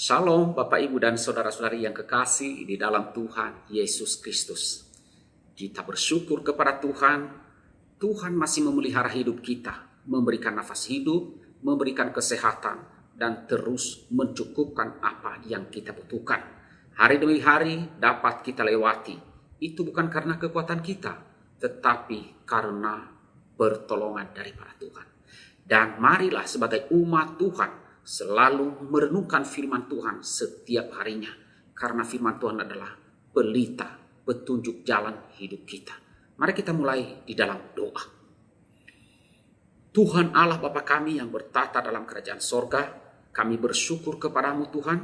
Shalom Bapak Ibu dan Saudara-saudari yang kekasih di dalam Tuhan Yesus Kristus. Kita bersyukur kepada Tuhan. Tuhan masih memelihara hidup kita, memberikan nafas hidup, memberikan kesehatan, dan terus mencukupkan apa yang kita butuhkan. Hari demi hari dapat kita lewati. Itu bukan karena kekuatan kita, tetapi karena pertolongan daripada Tuhan. Dan marilah sebagai umat Tuhan selalu merenungkan firman Tuhan setiap harinya. Karena firman Tuhan adalah pelita, petunjuk jalan hidup kita. Mari kita mulai di dalam doa. Tuhan Allah Bapa kami yang bertata dalam kerajaan sorga, kami bersyukur kepadamu Tuhan.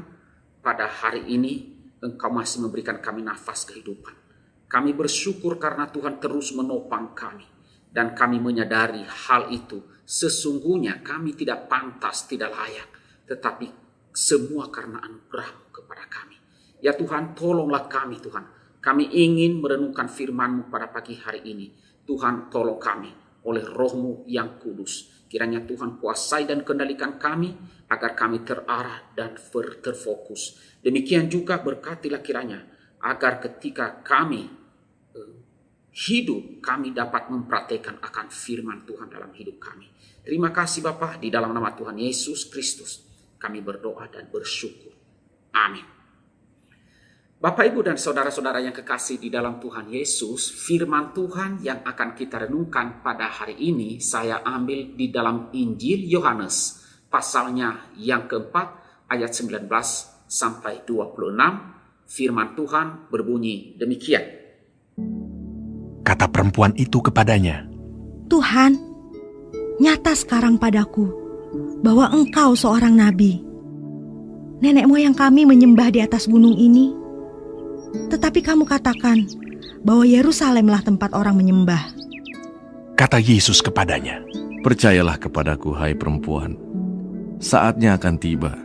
Pada hari ini Engkau masih memberikan kami nafas kehidupan. Kami bersyukur karena Tuhan terus menopang kami. Dan kami menyadari hal itu sesungguhnya kami tidak pantas, tidak layak. Tetapi semua karena anugerah-Mu kepada kami. Ya Tuhan, tolonglah kami Tuhan. Kami ingin merenungkan firman-Mu pada pagi hari ini. Tuhan, tolong kami oleh Roh-Mu yang kudus. Kiranya Tuhan kuasai dan kendalikan kami agar kami terarah dan terfokus. Demikian juga berkatilah kiranya agar ketika kami hidup, kami dapat mempraktekkan akan firman Tuhan dalam hidup kami. Terima kasih Bapa, di dalam nama Tuhan Yesus Kristus kami berdoa dan bersyukur. Amin. Bapak Ibu dan saudara-saudara yang kekasih di dalam Tuhan Yesus, firman Tuhan yang akan kita renungkan pada hari ini saya ambil di dalam Injil Yohanes pasalnya yang keempat ayat 19 sampai 26. Firman Tuhan berbunyi demikian. Kata perempuan itu kepadanya, Tuhan, nyata sekarang padaku bahwa Engkau seorang nabi. Nenek moyang kami menyembah di atas gunung ini, tetapi kamu katakan bahwa Yerusalemlah tempat orang menyembah. Kata Yesus kepadanya, Percayalah kepadaku, hai perempuan, saatnya akan tiba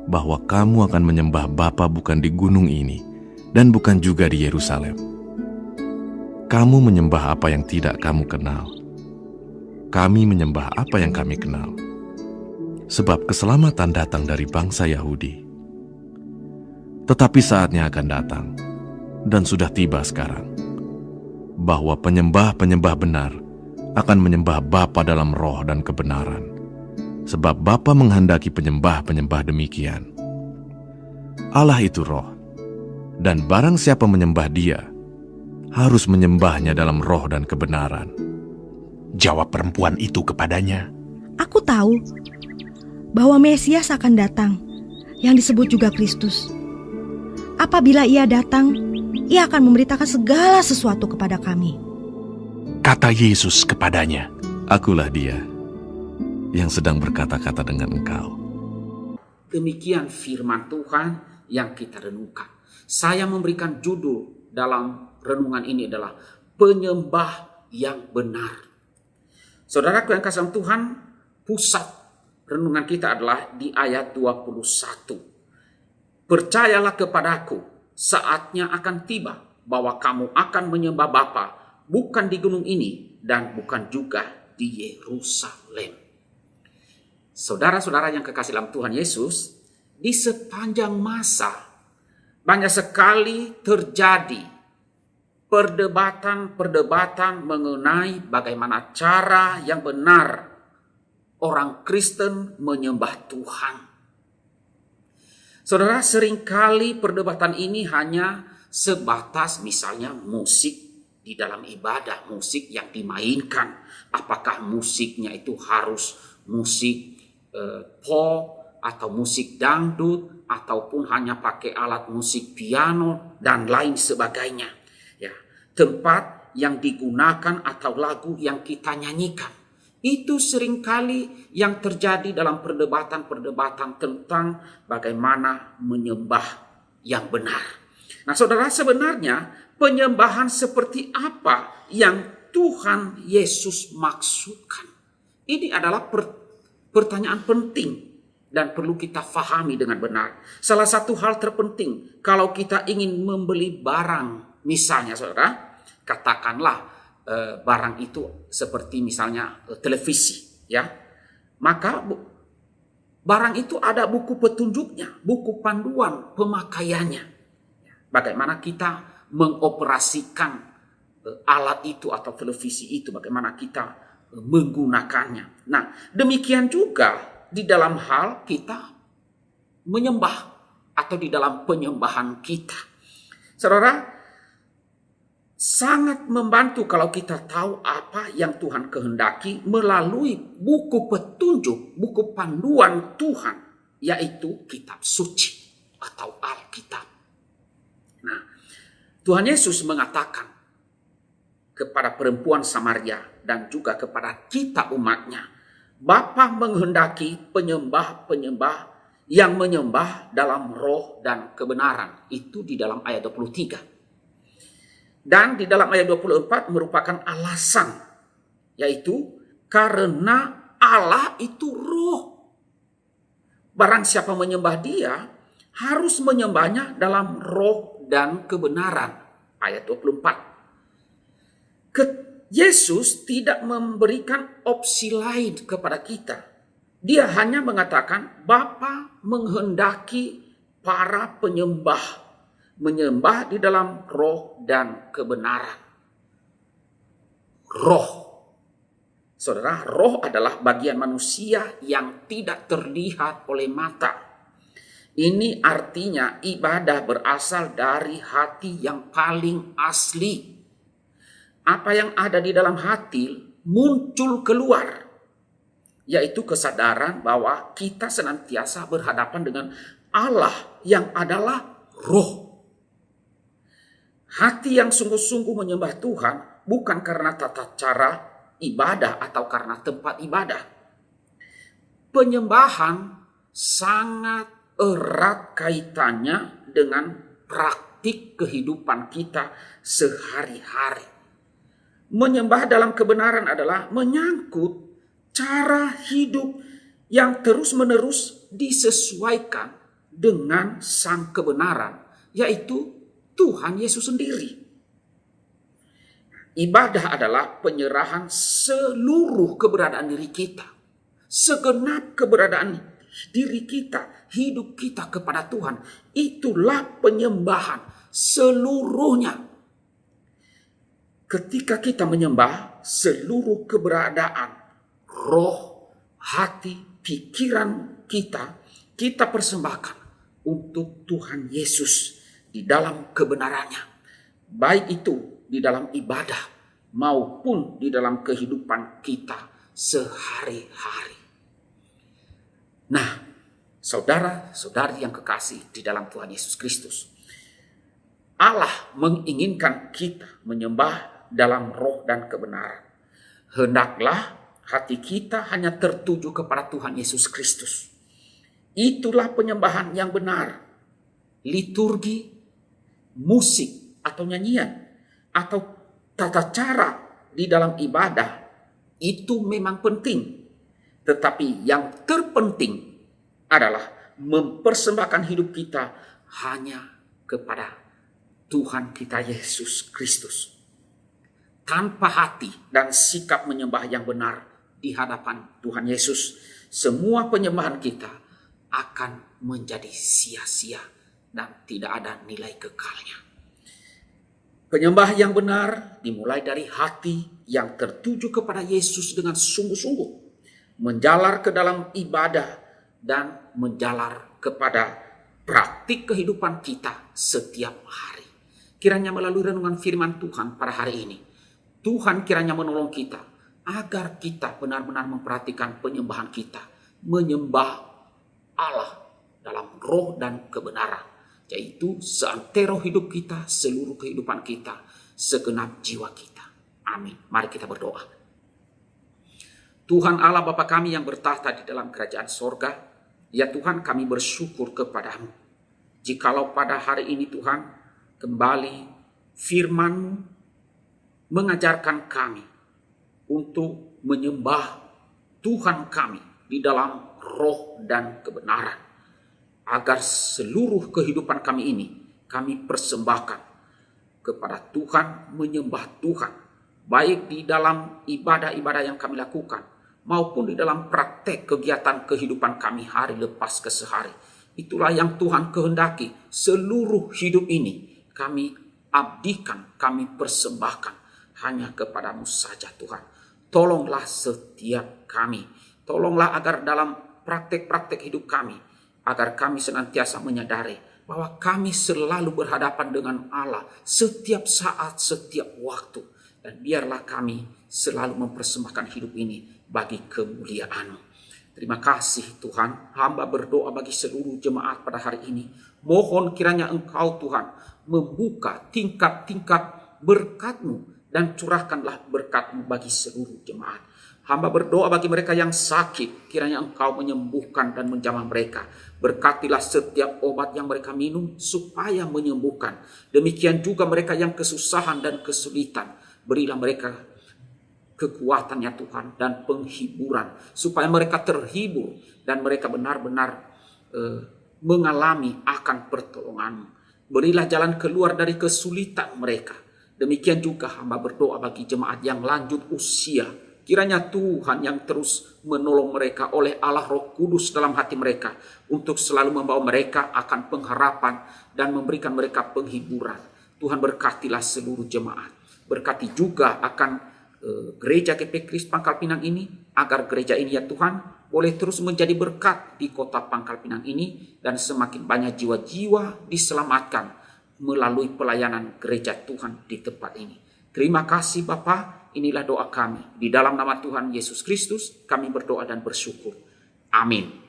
bahwa kamu akan menyembah Bapa bukan di gunung ini dan bukan juga di Yerusalem. Kamu menyembah apa yang tidak kamu kenal. Kami menyembah apa yang kami kenal. Sebab keselamatan datang dari bangsa Yahudi. Tetapi saatnya akan datang, dan sudah tiba sekarang, bahwa penyembah-penyembah benar akan menyembah Bapa dalam roh dan kebenaran. Sebab Bapa menghendaki penyembah-penyembah demikian. Allah itu roh, dan barang siapa menyembah Dia, harus menyembahnya dalam roh dan kebenaran. jawab perempuan itu kepadanya, Aku tahu bahwa Mesias akan datang, yang disebut juga Kristus. Apabila Ia datang, Ia akan memberitakan segala sesuatu kepada kami. Kata Yesus kepadanya, Akulah Dia yang sedang berkata-kata dengan engkau. Demikian firman Tuhan yang kita renungkan. Saya memberikan judul dalam renungan ini adalah penyembah yang benar. Saudaraku yang kasih Tuhan, pusat renungan kita adalah di ayat 21. Percayalah kepadaku, saatnya akan tiba bahwa kamu akan menyembah Bapa bukan di gunung ini dan bukan juga di Yerusalem. Saudara-saudara yang kekasih dalam Tuhan Yesus, di sepanjang masa banyak sekali terjadi perdebatan mengenai bagaimana cara yang benar orang Kristen menyembah Tuhan. Saudara, seringkali perdebatan ini hanya sebatas misalnya musik di dalam ibadah, musik yang dimainkan. Apakah musiknya itu harus musik pop atau musik dangdut ataupun hanya pakai alat musik piano dan lain sebagainya. Ya, tempat yang digunakan atau lagu yang kita nyanyikan. Itu seringkali yang terjadi dalam perdebatan-perdebatan tentang bagaimana menyembah yang benar. Nah, saudara, sebenarnya penyembahan seperti apa yang Tuhan Yesus maksudkan? Ini adalah pertanyaan penting dan perlu kita fahami dengan benar. Salah satu hal terpenting kalau kita ingin membeli barang, misalnya saudara, katakanlah barang itu seperti misalnya televisi, ya, maka Barang itu ada buku petunjuknya, buku panduan pemakaiannya. Bagaimana kita mengoperasikan alat itu atau televisi itu, bagaimana kita menggunakannya. Nah, demikian juga di dalam hal kita menyembah atau di dalam penyembahan kita. Saudara, sangat membantu kalau kita tahu apa yang Tuhan kehendaki melalui buku petunjuk, buku panduan Tuhan, yaitu kitab suci atau Alkitab. Nah, Tuhan Yesus mengatakan kepada perempuan Samaria dan juga kepada kita umatnya, Bapa menghendaki penyembah-penyembah yang menyembah dalam roh dan kebenaran. Itu di dalam ayat 23. Dan di dalam ayat 24 merupakan alasan, yaitu karena Allah itu roh. Barang siapa menyembah dia, harus menyembahnya dalam roh dan kebenaran. Ayat 24. Yesus tidak memberikan opsi lain kepada kita. Dia hanya mengatakan Bapa menghendaki para penyembah menyembah di dalam roh dan kebenaran. Roh. Saudara, roh adalah bagian manusia yang tidak terlihat oleh mata. Ini artinya ibadah berasal dari hati yang paling asli. Apa yang ada di dalam hati muncul keluar, yaitu kesadaran bahwa kita senantiasa berhadapan dengan Allah yang adalah roh. Hati yang sungguh-sungguh menyembah Tuhan bukan karena tata cara ibadah atau karena tempat ibadah. Penyembahan sangat erat kaitannya dengan praktik kehidupan kita sehari-hari. Menyembah dalam kebenaran adalah menyangkut cara hidup yang terus-menerus disesuaikan dengan sang kebenaran, yaitu Tuhan Yesus sendiri. Ibadah adalah penyerahan seluruh keberadaan diri kita, segenap keberadaan diri kita, hidup kita kepada Tuhan. Itulah penyembahan seluruhnya. Ketika kita menyembah, seluruh keberadaan, roh, hati, pikiran kita, kita persembahkan untuk Tuhan Yesus di dalam kebenarannya. Baik itu di dalam ibadah maupun di dalam kehidupan kita sehari-hari. Nah, saudara-saudari yang kekasih di dalam Tuhan Yesus Kristus, Allah menginginkan kita menyembah dalam roh dan kebenaran. Hendaklah hati kita hanya tertuju kepada Tuhan Yesus Kristus. Itulah penyembahan yang benar. Liturgi, musik atau nyanyian atau tata cara di dalam ibadah itu memang penting. Tetapi yang terpenting adalah mempersembahkan hidup kita hanya kepada Tuhan kita Yesus Kristus. Tanpa hati dan sikap menyembah yang benar di hadapan Tuhan Yesus, semua penyembahan kita akan menjadi sia-sia dan tidak ada nilai kekalnya. Penyembah yang benar dimulai dari hati yang tertuju kepada Yesus dengan sungguh-sungguh, menjalar ke dalam ibadah dan menjalar kepada praktik kehidupan kita setiap hari. Kiranya melalui renungan firman Tuhan pada hari ini, Tuhan kiranya menolong kita agar kita benar-benar memperhatikan penyembahan kita, menyembah Allah dalam roh dan kebenaran, yaitu seantero hidup kita, seluruh kehidupan kita, segenap jiwa kita. Amin. Mari kita berdoa. Tuhan Allah Bapa kami yang bertahta di dalam kerajaan sorga, ya Tuhan, kami bersyukur kepadamu. Jikalau pada hari ini Tuhan, kembali firman-Mu mengajarkan kami untuk menyembah Tuhan kami di dalam roh dan kebenaran, agar seluruh kehidupan kami ini kami persembahkan kepada Tuhan, menyembah Tuhan, baik di dalam ibadah-ibadah yang kami lakukan maupun di dalam praktek kegiatan kehidupan kami hari lepas ke sehari. Itulah yang Tuhan kehendaki. Seluruh hidup ini kami abdikan, kami persembahkan hanya kepadamu saja Tuhan. Tolonglah setiap kami. Tolonglah agar dalam praktek-praktek hidup kami, agar kami senantiasa menyadari bahwa kami selalu berhadapan dengan Allah setiap saat, setiap waktu. Dan biarlah kami selalu mempersembahkan hidup ini bagi kemuliaan-Mu. Terima kasih Tuhan. Hamba berdoa bagi seluruh jemaat pada hari ini. Mohon kiranya Engkau Tuhan membuka tingkat-tingkat berkat-Mu dan curahkanlah berkat-Mu bagi seluruh jemaat. Hamba berdoa bagi mereka yang sakit, kiranya Engkau menyembuhkan dan menjamah mereka. Berkatilah setiap obat yang mereka minum supaya menyembuhkan. Demikian juga mereka yang kesusahan dan kesulitan. Berilah mereka kekuatan ya Tuhan dan penghiburan supaya mereka terhibur dan mereka benar-benar mengalami akan pertolongan-Mu. Berilah jalan keluar dari kesulitan mereka. Demikian juga hamba berdoa bagi jemaat yang lanjut usia. Kiranya Tuhan yang terus menolong mereka oleh Allah Roh Kudus dalam hati mereka untuk selalu membawa mereka akan pengharapan dan memberikan mereka penghiburan. Tuhan berkatilah seluruh jemaat. Berkati juga akan gereja GP Kris Pangkal Pinang ini, agar gereja ini ya Tuhan boleh terus menjadi berkat di kota Pangkal Pinang ini dan semakin banyak jiwa-jiwa diselamatkan melalui pelayanan gereja Tuhan di tempat ini. Terima kasih Bapa, inilah doa kami. Di dalam nama Tuhan Yesus Kristus kami berdoa dan bersyukur. Amin.